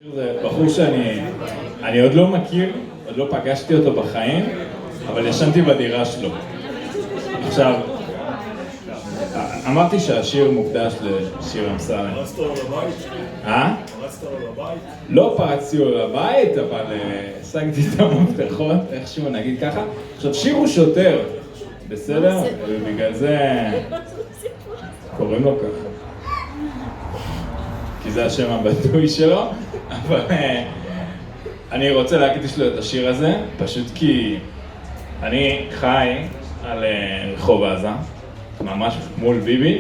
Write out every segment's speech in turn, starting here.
זה בחור שאני עוד לא מכיר, עוד לא פגשתי אותו בחיים, אבל ישנתי בדירה שלו. עכשיו, אמרתי שהשיר מוקדש לשיר אמסלם. פרצת לו לבית? פרצת לו לבית? לא פרצתי לו לבית, אבל השגתי את המפתחות, איכשהו נגיד ככה. עכשיו, שיר הוא שוטר, בסדר? ובגלל זה קוראים לו ככה. כי זה השם הבדוי שלו, אבל אני רוצה להקדיש לו את השיר הזה, פשוט כי אני חי על רחוב עזה, ממש מול ביבי,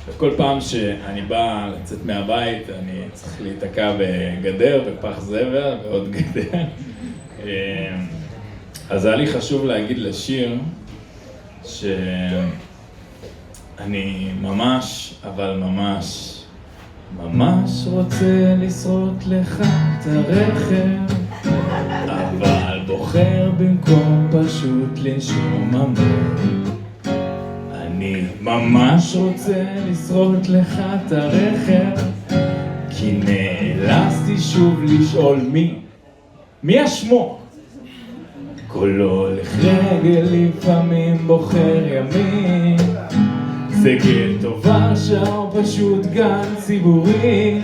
וכל פעם שאני בא לצאת מהבית אני צריך להתקע בגדר, בפח זבל ועוד גדר. אז היה לי חשוב להגיד לשיר שאני ממש, אבל ממש רוצה לשרוט לך את הרכב, אבל בוחר במקום פשוט לנשום אמן. אני ממש רוצה לשרוט לך את הרכב, כי נאלצתי שוב לשאול מי השמו? כל הולך רגל לפעמים בוחר ימין, זה גטו ורשה או פשוט גן ציבורי,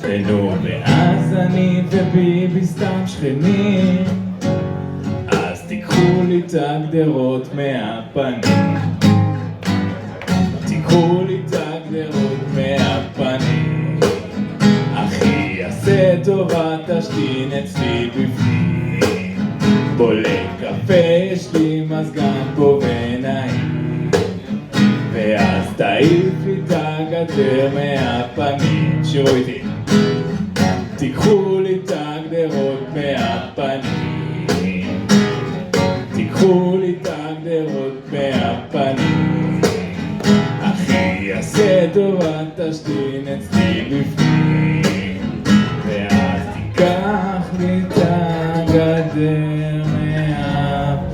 שנינו מאז אני וביבי סתם שכנים, אז תיקחו לי את הגדרות מהפנים, תיקחו לי את הגדרות מהפנים, אחי יעשה טובה תשתין אצלי בפנים, בולק קפה יש לי מזגן פה ונעים, ואז תעיף לי את הגדר מהפנים. שירו איתי. תיקחו לי את הגדרות מהפנים, תיקחו לי את הגדרות מהפנים, אחי יעשה טובה תשתין אצלי בפנים, ואז תיקח לי את הגדר מהפנים.